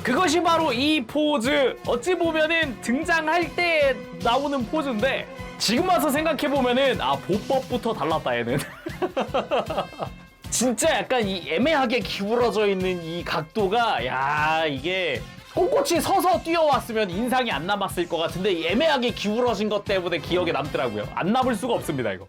그것이 바로 이 포즈. 어찌 보면은 등장할 때 나오는 포즈인데 지금 와서 생각해보면은 보법부터 달랐다 얘는. 진짜 약간 이 애매하게 기울어져 있는 이 각도가 야 이게 꼿꼿이 서서 뛰어왔으면 인상이 안 남았을 것 같은데 이 애매하게 기울어진 것 때문에 기억에 남더라고요. 안 남을 수가 없습니다 이거.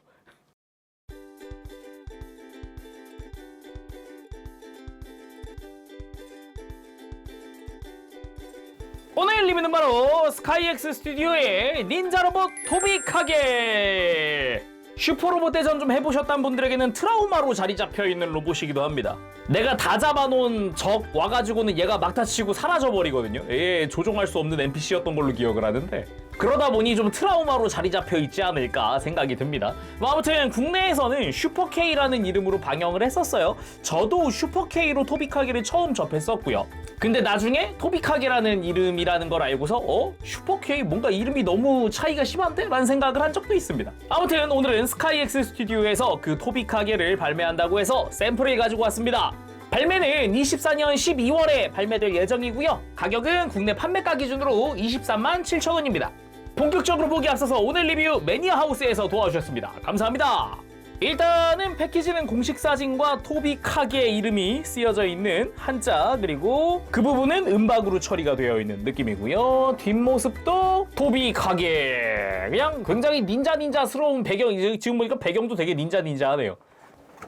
오늘 리뷰는 바로 스카이엑스 스튜디오의 닌자 로봇 토비카게. 슈퍼로봇 대전 좀 해보셨던 분들에게는 트라우마로 자리 잡혀있는 로봇이기도 합니다. 내가 다 잡아놓은 적 와가지고는 얘가 막다치고 사라져버리거든요. 조종할 수 없는 NPC였던 걸로 기억을 하는데 그러다 보니 좀 트라우마로 자리 잡혀있지 않을까 생각이 듭니다. 아무튼 국내에서는 슈퍼K라는 이름으로 방영을 했었어요. 저도 슈퍼K로 토비카게를 처음 접했었고요. 근데 나중에 토비카게라는 이름이라는 걸 알고서 슈퍼K 뭔가 이름이 너무 차이가 심한데? 라는 생각을 한 적도 있습니다. 아무튼 오늘은 스카이엑스 스튜디오에서 그 토비카게를 발매한다고 해서 샘플을 가지고 왔습니다. 발매는 24년 12월에 발매될 예정이고요. 가격은 국내 판매가 기준으로 23만 7천원입니다. 본격적으로 보기 앞서서 오늘 리뷰 매니아하우스에서 도와주셨습니다. 감사합니다. 일단은 패키지는 공식 사진과 토비카게 이름이 쓰여져 있는 한자, 그리고 그 부분은 은박으로 처리가 되어 있는 느낌이고요. 뒷모습도 토비카게, 그냥 굉장히 닌자스러운 배경. 지금 보니까 배경도 되게 닌자하네요.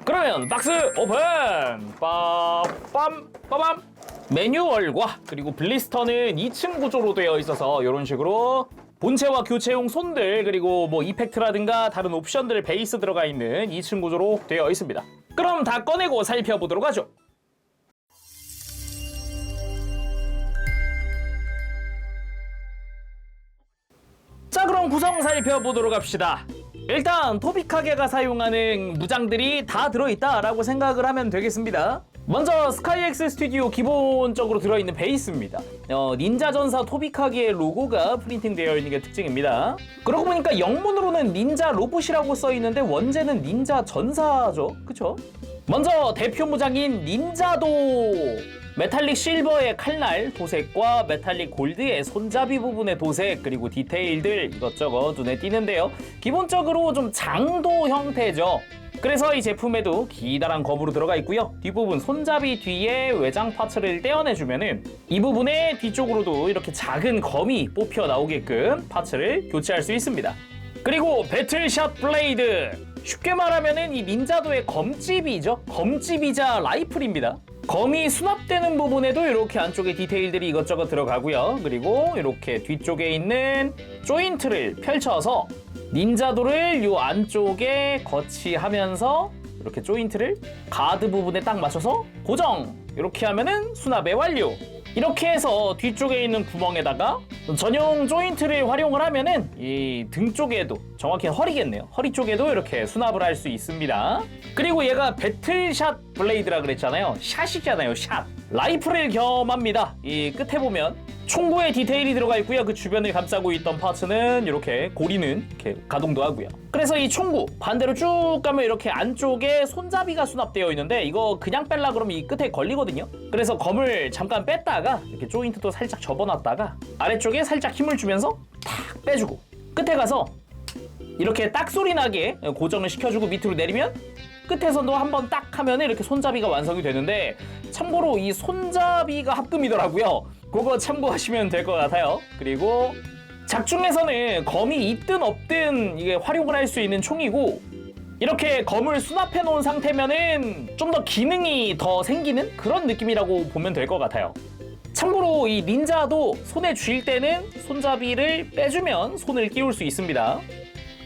그러면 박스 오픈! 빠밤! 매뉴얼과 그리고 블리스터는 2층 구조로 되어 있어서 이런 식으로 본체와 교체용 손들, 그리고 뭐 이펙트라든가 다른 옵션들 베이스 들어가 있는 2층 구조로 되어 있습니다. 그럼 다 꺼내고 살펴보도록 하죠. 자, 그럼 구성 살펴보도록 합시다. 일단 토비카게가 사용하는 무장들이 다 들어있다라고 생각을 하면 되겠습니다. 먼저 스카이엑스 스튜디오 기본적으로 들어있는 베이스입니다. 닌자전사 토비카게의 로고가 프린팅되어 있는 게 특징입니다. 그러고 보니까 영문으로는 닌자 로봇이라고 써있는데 원제는 닌자 전사죠. 그쵸? 먼저 대표 무장인 닌자도! 메탈릭 실버의 칼날 도색과 메탈릭 골드의 손잡이 부분의 도색, 그리고 디테일들 이것저것 눈에 띄는데요. 기본적으로 좀 장도 형태죠. 그래서 이 제품에도 기다란 검으로 들어가 있고요. 뒷부분 손잡이 뒤에 외장 파츠를 떼어내주면은 이 부분의 뒤쪽으로도 이렇게 작은 검이 뽑혀 나오게끔 파츠를 교체할 수 있습니다. 그리고 배틀샷 블레이드! 쉽게 말하면은 이 닌자도의 검집이죠. 검집이자 라이플입니다. 검이 수납되는 부분에도 이렇게 안쪽에 디테일들이 이것저것 들어가고요. 그리고 이렇게 뒤쪽에 있는 조인트를 펼쳐서 닌자도를 이 안쪽에 거치하면서 이렇게 조인트를 가드 부분에 딱 맞춰서 고정! 이렇게 하면은 수납의 완료! 이렇게 해서 뒤쪽에 있는 구멍에다가 전용 조인트를 활용을 하면은 이 등 쪽에도, 정확히는 허리겠네요. 허리 쪽에도 이렇게 수납을 할 수 있습니다. 그리고 얘가 배틀샷 블레이드라 그랬잖아요. 샷이잖아요, 샷. 라이플을 겸합니다. 이 끝에 보면 총구에 디테일이 들어가 있고요. 그 주변을 감싸고 있던 파츠는 이렇게 고리는 이렇게 가동도 하고요. 그래서 이 총구 반대로 쭉 가면 이렇게 안쪽에 손잡이가 수납되어 있는데 이거 그냥 뺄라 그러면 이 끝에 걸리거든요. 그래서 검을 잠깐 뺐다가 이렇게 조인트도 살짝 접어놨다가 아래쪽에 살짝 힘을 주면서 탁 빼주고 끝에 가서 이렇게 딱 소리 나게 고정을 시켜주고 밑으로 내리면 끝에서도 한번 딱 하면 이렇게 손잡이가 완성이 되는데, 참고로 이 손잡이가 합금이더라고요. 그거 참고하시면 될 것 같아요. 그리고 작중에서는 검이 있든 없든 이게 활용을 할 수 있는 총이고, 이렇게 검을 수납해 놓은 상태면은 좀 더 기능이 더 생기는 그런 느낌이라고 보면 될 것 같아요. 참고로 이 닌자도 손에 쥘 때는 손잡이를 빼주면 손을 끼울 수 있습니다.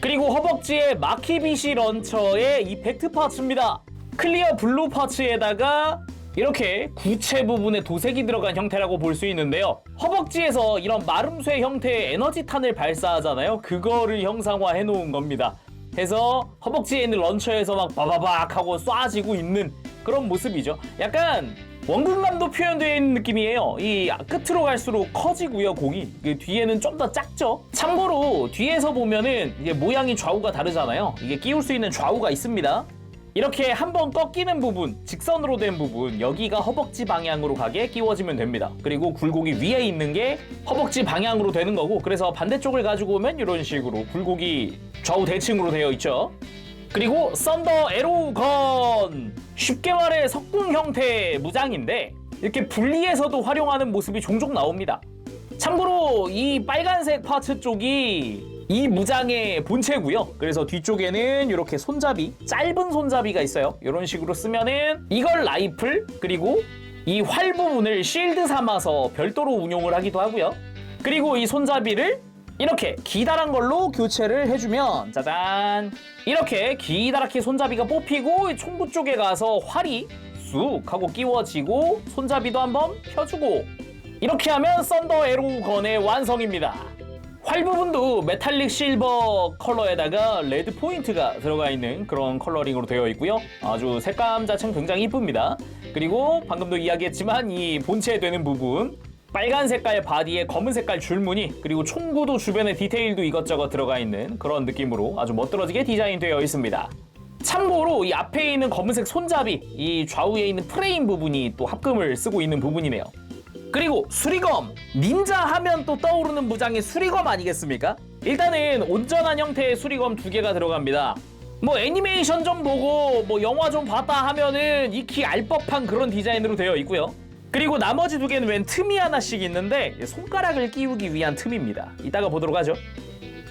그리고 허벅지에 마키비시 런처의 이펙트 파츠입니다. 클리어 블루 파츠에다가 이렇게 구체 부분에 도색이 들어간 형태라고 볼 수 있는데요. 허벅지에서 이런 마름쇠 형태의 에너지탄을 발사하잖아요. 그거를 형상화해 놓은 겁니다. 해서 허벅지에 있는 런처에서 막 바바박 하고 쏴지고 있는 그런 모습이죠. 약간 원근감도 표현되어 있는 느낌이에요. 이 끝으로 갈수록 커지고요, 공이. 뒤에는 좀 더 작죠? 참고로 뒤에서 보면은 이게 모양이 좌우가 다르잖아요. 이게 끼울 수 있는 좌우가 있습니다. 이렇게 한번 꺾이는 부분, 직선으로 된 부분, 여기가 허벅지 방향으로 가게 끼워지면 됩니다. 그리고 굴곡이 위에 있는 게 허벅지 방향으로 되는 거고, 그래서 반대쪽을 가지고 오면 이런 식으로 굴곡이 좌우 대칭으로 되어 있죠. 그리고 썬더 에로우 건, 쉽게 말해 석궁 형태의 무장인데 이렇게 분리해서도 활용하는 모습이 종종 나옵니다. 참고로 이 빨간색 파츠 쪽이 이 무장의 본체고요. 그래서 뒤쪽에는 이렇게 손잡이, 짧은 손잡이가 있어요. 이런 식으로 쓰면은 이걸 라이플, 그리고 이 활 부분을 실드 삼아서 별도로 운용을 하기도 하고요. 그리고 이 손잡이를 이렇게 기다란 걸로 교체를 해주면 짜잔, 이렇게 기다랗게 손잡이가 뽑히고 총구 쪽에 가서 활이 쑥 하고 끼워지고 손잡이도 한번 펴주고, 이렇게 하면 썬더 에로우 건의 완성입니다. 활 부분도 메탈릭 실버 컬러에다가 레드 포인트가 들어가 있는 그런 컬러링으로 되어 있고요. 아주 색감 자체는 굉장히 이쁩니다. 그리고 방금도 이야기했지만 이 본체에 되는 부분, 빨간 색깔 바디에 검은 색깔 줄무늬, 그리고 총구도 주변에 디테일도 이것저것 들어가 있는 그런 느낌으로 아주 멋들어지게 디자인되어 있습니다. 참고로 이 앞에 있는 검은색 손잡이, 이 좌우에 있는 프레임 부분이 또 합금을 쓰고 있는 부분이네요. 그리고 수리검! 닌자 하면 또 떠오르는 무장이 수리검 아니겠습니까? 일단은 온전한 형태의 수리검 2개가 들어갑니다. 뭐 애니메이션 좀 보고 뭐 영화 좀 봤다 하면은 익히 알 법한 그런 디자인으로 되어 있고요. 그리고 나머지 2개는 웬 틈이 하나씩 있는데 손가락을 끼우기 위한 틈입니다. 이따가 보도록 하죠.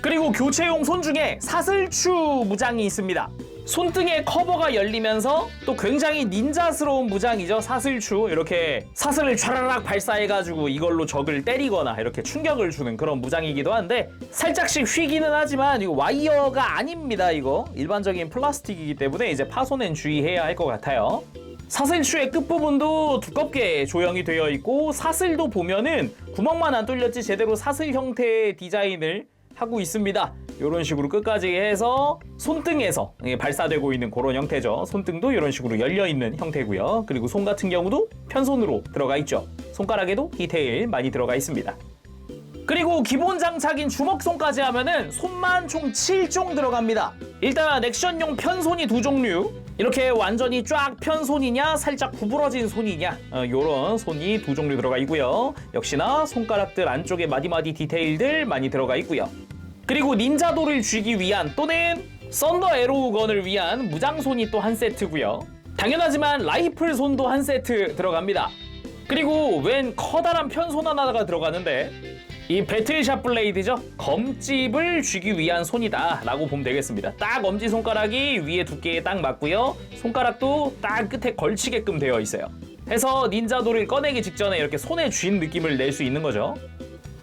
그리고 교체용 손 중에 사슬추 무장이 있습니다. 손등에 커버가 열리면서 또 굉장히 닌자스러운 무장이죠. 사슬추. 이렇게 사슬을 촤라락 발사해가지고 이걸로 적을 때리거나 이렇게 충격을 주는 그런 무장이기도 한데, 살짝씩 휘기는 하지만 이거 와이어가 아닙니다. 이거 일반적인 플라스틱이기 때문에 이제 파손엔 주의해야 할 것 같아요. 사슬추의 끝부분도 두껍게 조형이 되어 있고, 사슬도 보면은 구멍만 안 뚫렸지 제대로 사슬 형태의 디자인을 하고 있습니다. 이런 식으로 끝까지 해서 손등에서 발사되고 있는 그런 형태죠. 손등도 이런 식으로 열려있는 형태고요. 그리고 손 같은 경우도 편손으로 들어가 있죠. 손가락에도 디테일 많이 들어가 있습니다. 그리고 기본 장착인 주먹손까지 하면은 손만 총 7종 들어갑니다. 일단 액션용 편손이 2종류, 이렇게 완전히 쫙 편손이냐 살짝 구부러진 손이냐, 요런 손이 2종류 들어가 있고요. 역시나 손가락들 안쪽에 마디마디 디테일들 많이 들어가 있고요. 그리고 닌자도를 쥐기 위한 또는 썬더 에로우 건을 위한 무장손이 또 한 세트고요. 당연하지만 라이플 손도 한 세트 들어갑니다. 그리고 웬 커다란 편손 하나가 들어가는데, 이 배틀샷 블레이드죠. 검집을 쥐기 위한 손이다 라고 보면 되겠습니다. 딱 엄지손가락이 위에 두께에 딱 맞고요. 손가락도 딱 끝에 걸치게끔 되어 있어요. 해서 닌자도를 꺼내기 직전에 이렇게 손에 쥔 느낌을 낼 수 있는 거죠.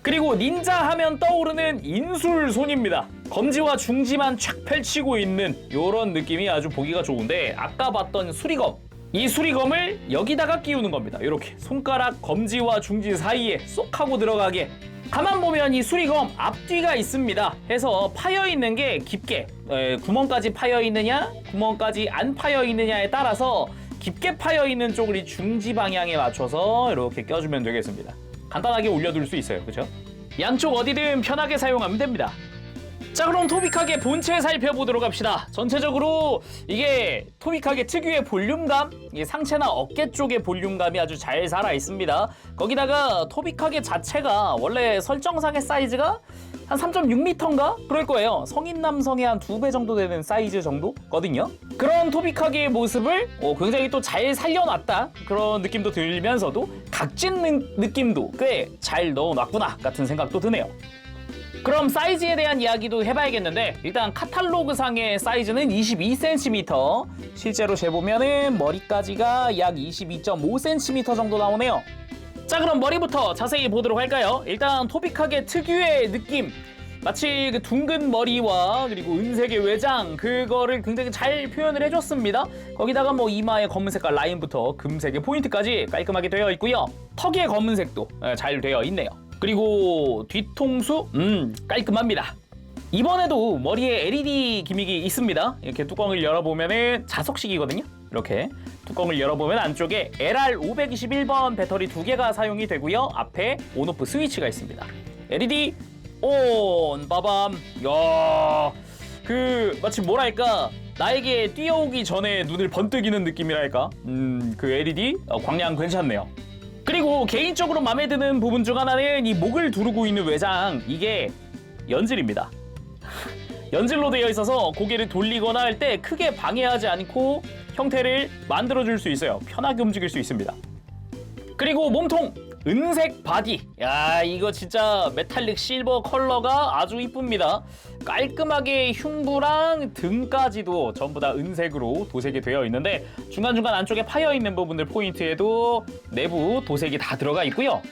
그리고 닌자 하면 떠오르는 인술손입니다. 검지와 중지만 촥 펼치고 있는 이런 느낌이 아주 보기가 좋은데, 아까 봤던 수리검, 이 수리검을 여기다가 끼우는 겁니다. 이렇게 손가락 검지와 중지 사이에 쏙 하고 들어가게. 가만 보면 이 수리검 앞뒤가 있습니다. 해서 파여 있는 게 깊게 구멍까지 파여 있느냐 구멍까지 안 파여 있느냐에 따라서 깊게 파여 있는 쪽을 이 중지 방향에 맞춰서 이렇게 껴주면 되겠습니다. 간단하게 올려둘 수 있어요. 그렇죠? 양쪽 어디든 편하게 사용하면 됩니다. 자, 그럼 토비카게 본체 살펴보도록 합시다. 전체적으로 이게 토비카게 특유의 볼륨감, 이게 상체나 어깨 쪽의 볼륨감이 아주 잘 살아 있습니다. 거기다가 토비카게 자체가 원래 설정상의 사이즈가 한 3.6m인가? 그럴 거예요. 성인 남성의 한 2배 정도 되는 사이즈 정도거든요. 그런 토비카게의 모습을 굉장히 또 잘 살려놨다, 그런 느낌도 들면서도 각진 느낌도 꽤 잘 넣어놨구나 같은 생각도 드네요. 그럼 사이즈에 대한 이야기도 해봐야겠는데, 일단 카탈로그상의 사이즈는 22cm, 실제로 재보면은 머리까지가 약 22.5cm 정도 나오네요. 자, 그럼 머리부터 자세히 보도록 할까요? 일단 토비카게 특유의 느낌, 마치 그 둥근 머리와 그리고 은색의 외장, 그거를 굉장히 잘 표현을 해줬습니다. 거기다가 뭐 이마에 검은 색깔 라인부터 금색의 포인트까지 깔끔하게 되어 있고요. 턱의 검은색도 잘 되어 있네요. 그리고 뒤통수 깔끔합니다. 이번에도 머리에 LED 기믹이 있습니다. 이렇게 뚜껑을 열어보면은 자석식이거든요. 이렇게 뚜껑을 열어보면 안쪽에 LR521번 배터리 2개가 사용이 되고요. 앞에 온오프 스위치가 있습니다. LED 온, 빠밤. 야, 마치 뭐랄까, 나에게 뛰어오기 전에 눈을 번뜩이는 느낌이랄까? 그 LED 광량 괜찮네요. 그리고 개인적으로 마음에 드는 부분 중 하나는 이 목을 두르고 있는 외장, 이게 연질입니다. 연질로 되어 있어서 고개를 돌리거나 할 때 크게 방해하지 않고 형태를 만들어줄 수 있어요. 편하게 움직일 수 있습니다. 그리고 몸통! 은색 바디. 야, 이거 진짜 메탈릭 실버 컬러가 아주 이쁩니다. 깔끔하게 흉부랑 등까지도 전부 다 은색으로 도색이 되어 있는데 중간중간 안쪽에 파여있는 부분들 포인트에도 내부 도색이 다 들어가 있고요.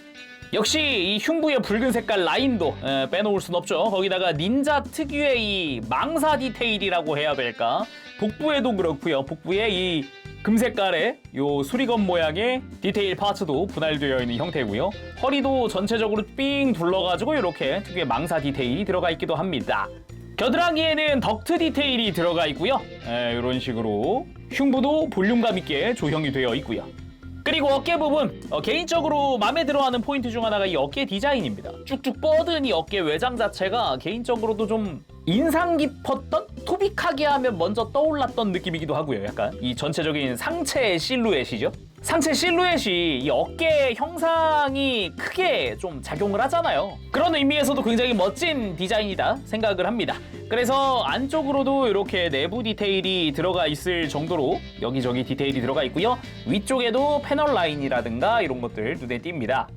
역시 이 흉부의 붉은 색깔 라인도 빼놓을 순 없죠. 거기다가 닌자 특유의 이 망사 디테일이라고 해야 될까? 복부에도 그렇고요. 복부에 이 금색깔의 요 수리건 모양의 디테일 파츠도 분할되어 있는 형태고요. 허리도 전체적으로 삥 둘러가지고 이렇게 특유의 망사 디테일이 들어가 있기도 합니다. 겨드랑이에는 덕트 디테일이 들어가 있고요. 이런 식으로 흉부도 볼륨감 있게 조형이 되어 있고요. 그리고 어깨 부분, 개인적으로 마음에 들어하는 포인트 중 하나가 이 어깨 디자인입니다. 쭉쭉 뻗은 이 어깨 외장 자체가 개인적으로도 좀 인상 깊었던, 토빅하게 하면 먼저 떠올랐던 느낌이기도 하고요. 약간 이 전체적인 상체 실루엣이죠. 상체 실루엣이 이 어깨 형상이 크게 좀 작용을 하잖아요. 그런 의미에서도 굉장히 멋진 디자인이다 생각을 합니다. 그래서 안쪽으로도 이렇게 내부 디테일이 들어가 있을 정도로 여기저기 디테일이 들어가 있고요. 위쪽에도 패널 라인이라든가 이런 것들 눈에 띕니다.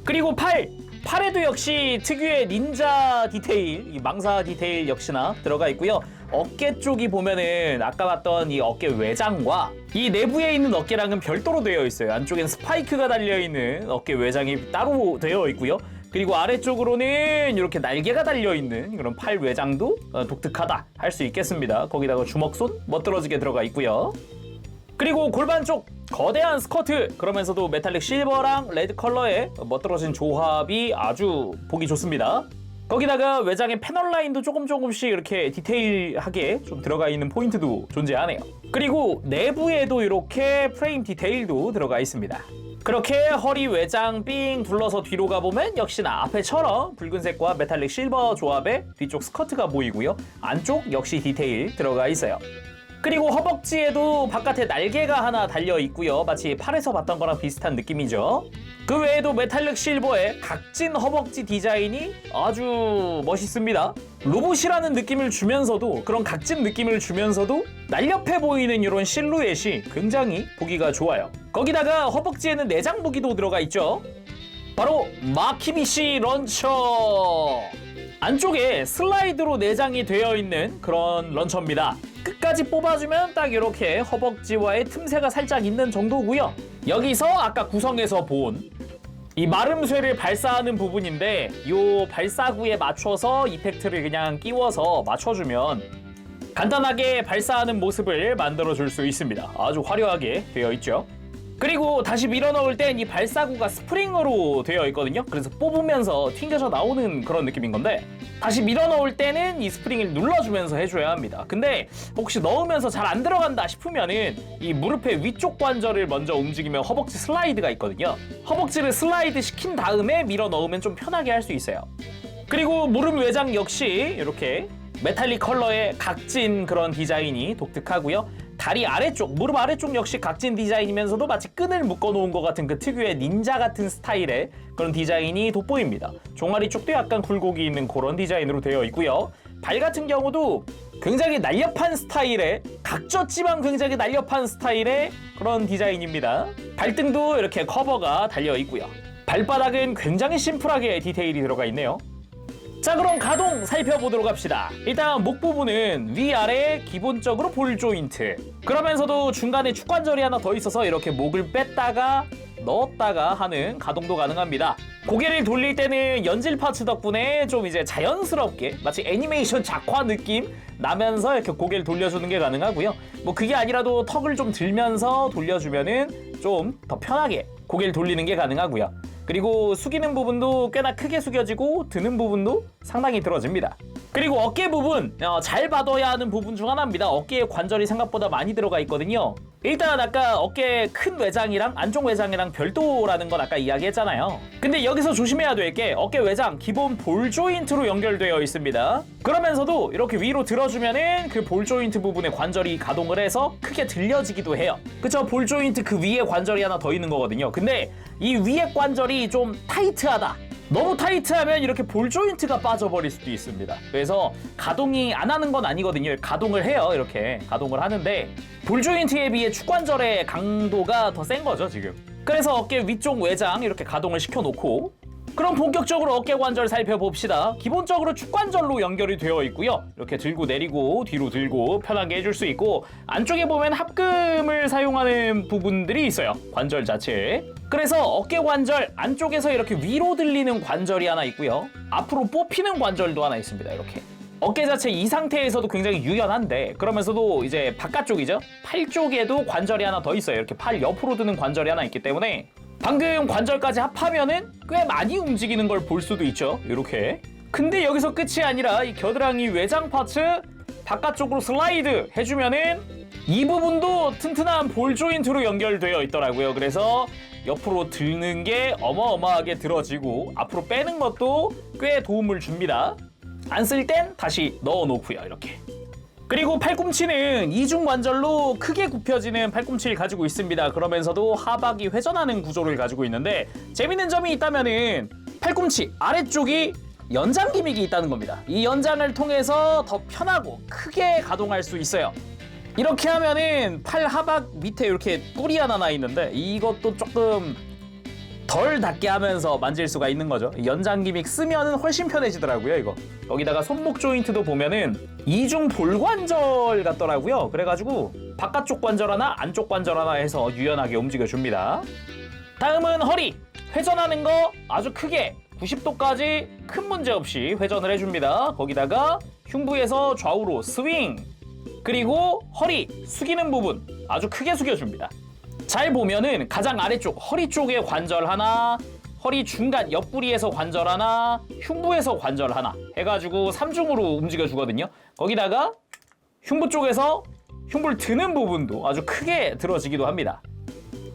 그리고 팔에도 역시 특유의 닌자 디테일, 이 망사 디테일 역시나 들어가 있고요. 어깨 쪽이 보면은 아까 봤던 이 어깨 외장과 이 내부에 있는 어깨랑은 별도로 되어 있어요. 안쪽엔 스파이크가 달려있는 어깨 외장이 따로 되어 있고요. 그리고 아래쪽으로는 이렇게 날개가 달려있는 그런 팔 외장도 독특하다 할 수 있겠습니다. 거기다가 주먹손 멋들어지게 들어가 있고요. 그리고 골반 쪽 거대한 스커트, 그러면서도 메탈릭 실버랑 레드 컬러의 멋들어진 조합이 아주 보기 좋습니다. 거기다가 외장의 패널 라인도 조금씩 이렇게 디테일하게 좀 들어가 있는 포인트도 존재하네요. 그리고 내부에도 이렇게 프레임 디테일도 들어가 있습니다. 그렇게 허리 외장 삥 둘러서 뒤로 가보면 역시나 앞에처럼 붉은색과 메탈릭 실버 조합의 뒤쪽 스커트가 보이고요. 안쪽 역시 디테일 들어가 있어요. 그리고 허벅지에도 바깥에 날개가 하나 달려 있고요. 마치 팔에서 봤던 거랑 비슷한 느낌이죠. 그 외에도 메탈릭 실버의 각진 허벅지 디자인이 아주 멋있습니다. 로봇이라는 느낌을 주면서도, 그런 각진 느낌을 주면서도 날렵해 보이는 이런 실루엣이 굉장히 보기가 좋아요. 거기다가 허벅지에는 내장 무기도 들어가 있죠. 바로 마키미시 런처. 안쪽에 슬라이드로 내장이 되어 있는 그런 런처입니다. 끝까지 뽑아주면 딱 이렇게 허벅지와의 틈새가 살짝 있는 정도고요. 여기서 아까 구성에서 본 이 마름쇠를 발사하는 부분인데 이 발사구에 맞춰서 이펙트를 그냥 끼워서 맞춰주면 간단하게 발사하는 모습을 만들어줄 수 있습니다. 아주 화려하게 되어 있죠. 그리고 다시 밀어넣을 땐 이 발사구가 스프링으로 되어 있거든요. 그래서 뽑으면서 튕겨져 나오는 그런 느낌인 건데 다시 밀어넣을 때는 이 스프링을 눌러주면서 해줘야 합니다. 근데 혹시 넣으면서 잘 안 들어간다 싶으면은 이 무릎의 위쪽 관절을 먼저 움직이면 허벅지 슬라이드가 있거든요. 허벅지를 슬라이드 시킨 다음에 밀어넣으면 좀 편하게 할 수 있어요. 그리고 무릎 외장 역시 이렇게 메탈릭 컬러의 각진 그런 디자인이 독특하고요. 다리 아래쪽, 무릎 아래쪽 역시 각진 디자인이면서도 마치 끈을 묶어놓은 것 같은 그 특유의 닌자 같은 스타일의 그런 디자인이 돋보입니다. 종아리 쪽도 약간 굴곡이 있는 그런 디자인으로 되어 있고요. 발 같은 경우도 굉장히 날렵한 스타일의, 각졌지만 굉장히 날렵한 스타일의 그런 디자인입니다. 발등도 이렇게 커버가 달려 있고요. 발바닥은 굉장히 심플하게 디테일이 들어가 있네요. 자, 그럼 가동 살펴보도록 합시다. 일단 목 부분은 위아래 기본적으로 볼 조인트, 그러면서도 중간에 축관절이 하나 더 있어서 이렇게 목을 뺐다가 넣었다가 하는 가동도 가능합니다. 고개를 돌릴 때는 연질 파츠 덕분에 좀 이제 자연스럽게 마치 애니메이션 작화 느낌 나면서 이렇게 고개를 돌려주는 게 가능하고요. 뭐 그게 아니라도 턱을 좀 들면서 돌려주면은 좀 더 편하게 고개를 돌리는 게 가능하고요. 그리고 숙이는 부분도 꽤나 크게 숙여지고 드는 부분도 상당히 들어집니다. 그리고 어깨 부분 잘 봐둬야 하는 부분 중 하나입니다. 어깨에 관절이 생각보다 많이 들어가 있거든요. 일단 아까 어깨 큰 외장이랑 안쪽 외장이랑 별도라는 건 아까 이야기했잖아요. 근데 여기서 조심해야 될 게 어깨 외장 기본 볼 조인트로 연결되어 있습니다. 그러면서도 이렇게 위로 들어주면은 그 볼 조인트 부분에 관절이 가동을 해서 크게 들려지기도 해요. 그쵸? 볼 조인트 그 위에 관절이 하나 더 있는 거거든요. 근데 이 위에 관절이 좀 타이트하다. 너무 타이트하면 이렇게 볼 조인트가 빠져버릴 수도 있습니다. 그래서 가동이 안 하는 건 아니거든요. 가동을 해요. 이렇게 가동을 하는데 볼 조인트에 비해 축관절의 강도가 더 센 거죠, 지금. 그래서 어깨 위쪽 외장 이렇게 가동을 시켜놓고, 그럼 본격적으로 어깨 관절 살펴봅시다. 기본적으로 축관절로 연결이 되어 있고요. 이렇게 들고 내리고 뒤로 들고 편하게 해줄 수 있고, 안쪽에 보면 합금을 사용하는 부분들이 있어요. 관절 자체에. 그래서 어깨 관절 안쪽에서 이렇게 위로 들리는 관절이 하나 있고요. 앞으로 뽑히는 관절도 하나 있습니다. 이렇게. 어깨 자체 이 상태에서도 굉장히 유연한데, 그러면서도 이제 바깥쪽이죠. 팔 쪽에도 관절이 하나 더 있어요. 이렇게 팔 옆으로 드는 관절이 하나 있기 때문에 방금 관절까지 합하면은 꽤 많이 움직이는 걸 볼 수도 있죠. 이렇게. 근데 여기서 끝이 아니라 이 겨드랑이 외장 파츠 바깥쪽으로 슬라이드 해주면은 이 부분도 튼튼한 볼 조인트로 연결되어 있더라고요. 그래서 옆으로 드는 게 어마어마하게 들어지고 앞으로 빼는 것도 꽤 도움을 줍니다. 안 쓸 땐 다시 넣어놓고요. 이렇게. 그리고 팔꿈치는 이중관절로 크게 굽혀지는 팔꿈치를 가지고 있습니다. 그러면서도 하박이 회전하는 구조를 가지고 있는데, 재밌는 점이 있다면은 팔꿈치 아래쪽이 연장 기믹이 있다는 겁니다. 이 연장을 통해서 더 편하고 크게 가동할 수 있어요. 이렇게 하면은 팔 하박 밑에 이렇게 뿔이 하나 나 있는데 이것도 조금 덜 닿게 하면서 만질 수가 있는 거죠. 연장 기믹 쓰면은 훨씬 편해지더라고요, 이거. 여기다가 손목 조인트도 보면은 이중 볼관절 같더라고요. 그래가지고 바깥쪽 관절 하나, 안쪽 관절 하나 해서 유연하게 움직여줍니다. 다음은 허리. 회전하는 거 아주 크게 90도까지 큰 문제 없이 회전을 해줍니다. 거기다가 흉부에서 좌우로 스윙. 그리고 허리 숙이는 부분 아주 크게 숙여줍니다. 잘 보면은 가장 아래쪽 허리 쪽에 관절 하나, 허리 중간 옆구리에서 관절 하나, 흉부에서 관절 하나 해가지고 3중으로 움직여주거든요. 거기다가 흉부 쪽에서 흉부를 드는 부분도 아주 크게 들어지기도 합니다.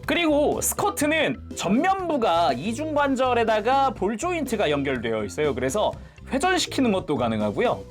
그리고 스쿼트는 전면부가 이중관절에다가 볼 조인트가 연결되어 있어요. 그래서 회전시키는 것도 가능하고요.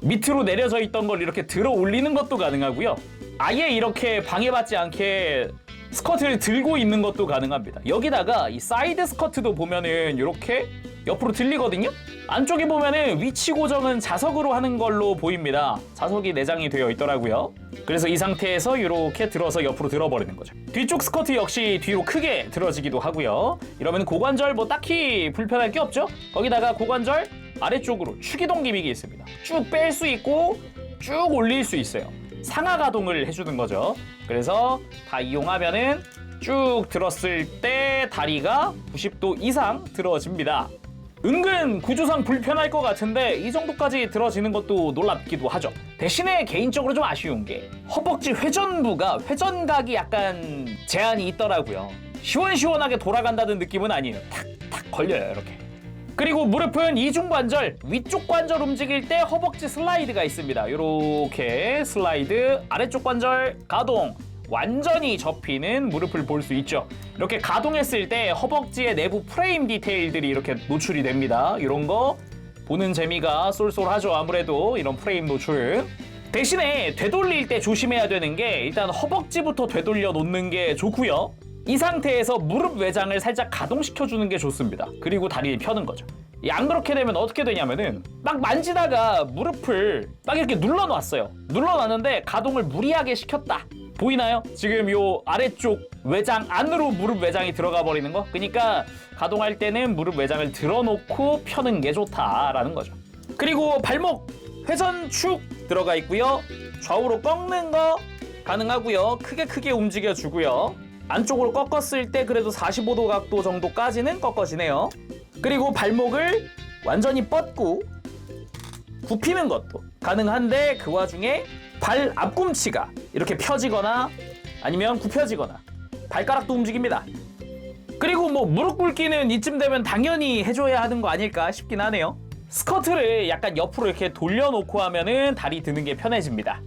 밑으로 내려져 있던 걸 이렇게 들어 올리는 것도 가능하고요. 아예 이렇게 방해받지 않게 스쿼트를 들고 있는 것도 가능합니다. 여기다가 이 사이드 스쿼트도 보면은 이렇게 옆으로 들리거든요. 안쪽에 보면은 위치 고정은 자석으로 하는 걸로 보입니다. 자석이 내장이 되어 있더라고요. 그래서 이 상태에서 이렇게 들어서 옆으로 들어버리는 거죠. 뒤쪽 스쿼트 역시 뒤로 크게 들어지기도 하고요. 이러면 고관절 뭐 딱히 불편할 게 없죠. 거기다가 고관절 아래쪽으로 축이동 기믹이 있습니다. 쭉 뺄 수 있고 쭉 올릴 수 있어요. 상하 가동을 해주는 거죠. 그래서 다 이용하면은 쭉 들었을 때 다리가 90도 이상 들어집니다. 은근 구조상 불편할 것 같은데 이 정도까지 들어지는 것도 놀랍기도 하죠. 대신에 개인적으로 좀 아쉬운 게 허벅지 회전부가 회전각이 약간 제한이 있더라고요. 시원시원하게 돌아간다는 느낌은 아니에요. 탁탁 걸려요, 이렇게. 그리고 무릎은 이중관절, 위쪽 관절 움직일 때 허벅지 슬라이드가 있습니다. 이렇게 슬라이드, 아래쪽 관절 가동, 완전히 접히는 무릎을 볼 수 있죠. 이렇게 가동했을 때 허벅지의 내부 프레임 디테일들이 이렇게 노출이 됩니다. 이런 거 보는 재미가 쏠쏠하죠. 아무래도 이런 프레임 노출. 대신에 되돌릴 때 조심해야 되는 게 일단 허벅지부터 되돌려 놓는 게 좋고요. 이 상태에서 무릎 외장을 살짝 가동시켜주는 게 좋습니다. 그리고 다리를 펴는 거죠. 안 그렇게 되면 어떻게 되냐면은 막 만지다가 무릎을 막 이렇게 눌러놨어요. 눌러놨는데 가동을 무리하게 시켰다. 보이나요? 지금 요 아래쪽 외장 안으로 무릎 외장이 들어가 버리는 거. 그러니까 가동할 때는 무릎 외장을 들어놓고 펴는 게 좋다라는 거죠. 그리고 발목 회전축 들어가 있고요. 좌우로 꺾는 거 가능하고요. 크게 움직여주고요. 안쪽으로 꺾었을 때 그래도 45도 각도 정도까지는 꺾어지네요. 그리고 발목을 완전히 뻗고 굽히는 것도 가능한데 그 와중에 발 앞꿈치가 이렇게 펴지거나 아니면 굽혀지거나 발가락도 움직입니다. 그리고 뭐 무릎 꿇기는 이쯤 되면 당연히 해줘야 하는 거 아닐까 싶긴 하네요. 스커트를 약간 옆으로 이렇게 돌려놓고 하면은 다리 드는 게 편해집니다.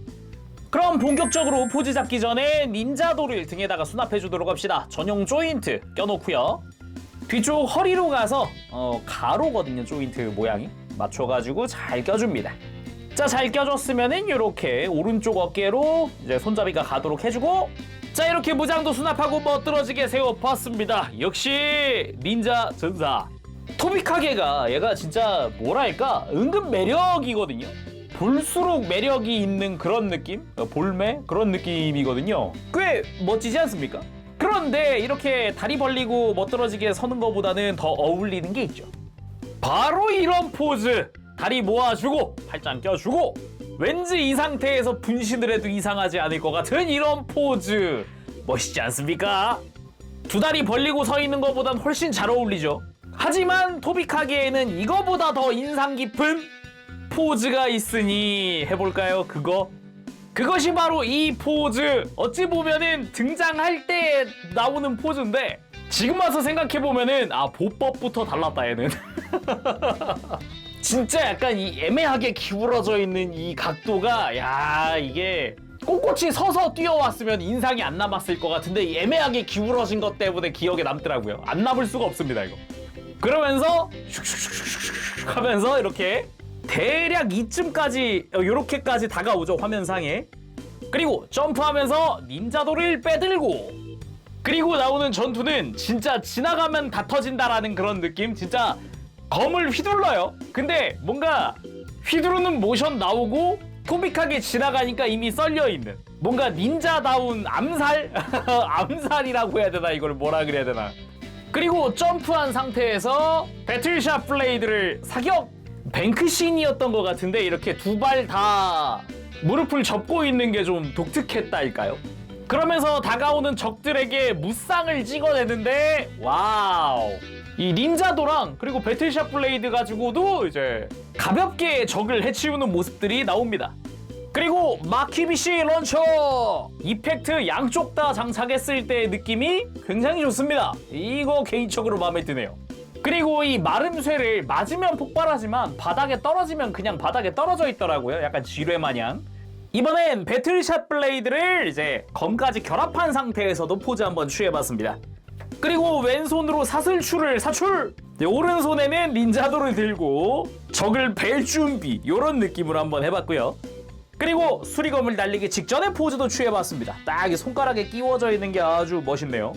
그럼 본격적으로 포즈 잡기 전에 닌자도를 등에다가 수납해 주도록 합시다. 전용 조인트 껴놓고요. 뒤쪽 허리로 가서 가로거든요. 조인트 모양이 맞춰가지고 잘 껴줍니다. 자, 잘 껴줬으면은 이렇게 오른쪽 어깨로 이제 손잡이가 가도록 해주고, 자, 이렇게 무장도 수납하고 멋들어지게 세워봤습니다. 역시 닌자 전사. 토비카게가 얘가 진짜 뭐랄까 은근 매력이거든요. 볼수록 매력이 있는 그런 느낌? 볼매? 그런 느낌이거든요. 꽤 멋지지 않습니까? 그런데 이렇게 다리 벌리고 멋들어지게 서는 것보다는 더 어울리는 게 있죠. 바로 이런 포즈! 다리 모아주고 팔짱 껴주고 왠지 이 상태에서 분신을 해도 이상하지 않을 것 같은 이런 포즈 멋있지 않습니까? 두 다리 벌리고 서 있는 것보단 훨씬 잘 어울리죠. 하지만 토비카게에는 이거보다 더 인상 깊은 포즈가 있으니 해볼까요? 그것이 바로 이 포즈. 어찌 보면은 등장할 때 나오는 포즈인데 지금 와서 생각해보면은 보법부터 달랐다 얘는. 진짜 약간 이 애매하게 기울어져 있는 이 각도가 이게 꼿꼿이 서서 뛰어왔으면 인상이 안 남았을 것 같은데 이 애매하게 기울어진 것 때문에 기억에 남더라고요. 안 남을 수가 없습니다 이거. 그러면서 슉슉슉슉 하면서 이렇게 대략 이쯤까지 이렇게까지 다가오죠 화면상에. 그리고 점프하면서 닌자도를 빼들고, 그리고 나오는 전투는 진짜 지나가면 다 터진다라는 그런 느낌. 진짜 검을 휘둘러요. 근데 뭔가 휘두르는 모션 나오고 토빅하게 지나가니까 이미 썰려있는 뭔가 닌자다운 암살? 암살이라고 해야 되나, 이걸 뭐라 그래야 되나. 그리고 점프한 상태에서 배틀샷 블레이드를 사격! 뱅크신이었던 것 같은데 이렇게 두 발 다 무릎을 접고 있는 게 좀 독특했다일까요? 그러면서 다가오는 적들에게 무쌍을 찍어내는데 와우! 이 닌자도랑 그리고 배틀샷 블레이드 가지고도 이제 가볍게 적을 해치우는 모습들이 나옵니다. 그리고 마키비시 런처! 이펙트 양쪽 다 장착했을 때의 느낌이 굉장히 좋습니다. 이거 개인적으로 마음에 드네요. 그리고 이 마름쇠를 맞으면 폭발하지만 바닥에 떨어지면 그냥 바닥에 떨어져 있더라고요. 약간 지뢰 마냥. 이번엔 배틀샷 블레이드를 이제 검까지 결합한 상태에서도 포즈 한번 취해봤습니다. 그리고 왼손으로 사슬추를 사출! 오른손에는 닌자도를 들고 적을 벨 준비, 이런 느낌으로 한번 해봤고요. 그리고 수리검을 날리기 직전에 포즈도 취해봤습니다. 딱 손가락에 끼워져 있는 게 아주 멋있네요.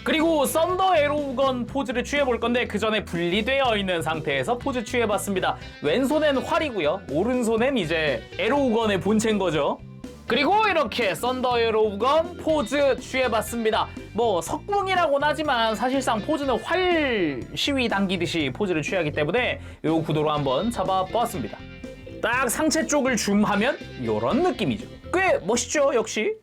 그리고 썬더 에로우건 포즈를 취해볼 건데 그 전에 분리되어 있는 상태에서 포즈 취해봤습니다. 왼손엔 활이고요. 오른손엔 이제 에로우건의 본체인 거죠. 그리고 이렇게 썬더 에로우건 포즈 취해봤습니다. 뭐 석궁이라고는 하지만 사실상 포즈는 활 시위 당기듯이 포즈를 취하기 때문에 이 구도로 한번 잡아보았습니다. 딱 상체 쪽을 줌하면 이런 느낌이죠. 꽤 멋있죠, 역시.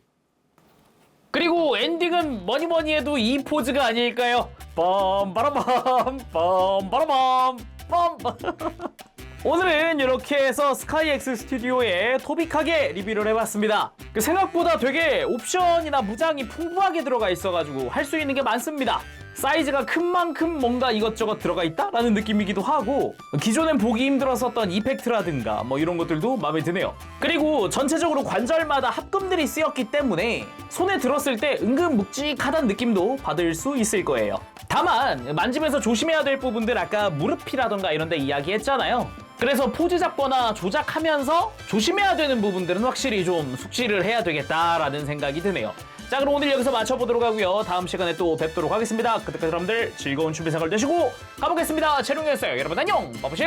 그리고 엔딩은 뭐니뭐니 해도 이 포즈가 아닐까요? 빰바라밤 빰바라밤 빰. 오늘은 이렇게 해서 스카이엑스 스튜디오의 토비카게 리뷰를 해봤습니다. 생각보다 되게 옵션이나 무장이 풍부하게 들어가 있어가지고 할 수 있는 게 많습니다. 사이즈가 큰 만큼 뭔가 이것저것 들어가 있다라는 느낌이기도 하고, 기존엔 보기 힘들었었던 이펙트라든가 뭐 이런 것들도 마음에 드네요. 그리고 전체적으로 관절마다 합금들이 쓰였기 때문에 손에 들었을 때 은근 묵직하다는 느낌도 받을 수 있을 거예요. 다만 만지면서 조심해야 될 부분들 아까 무릎이라던가 이런 데 이야기했잖아요. 그래서 포즈 잡거나 조작하면서 조심해야 되는 부분들은 확실히 좀 숙지를 해야 되겠다라는 생각이 드네요. 자, 그럼 오늘 여기서 마쳐보도록 하고요. 다음 시간에 또 뵙도록 하겠습니다. 그때까지 여러분들 즐거운 준비 생활 되시고 가보겠습니다. 재롱이었어요. 여러분 안녕! 빠부시!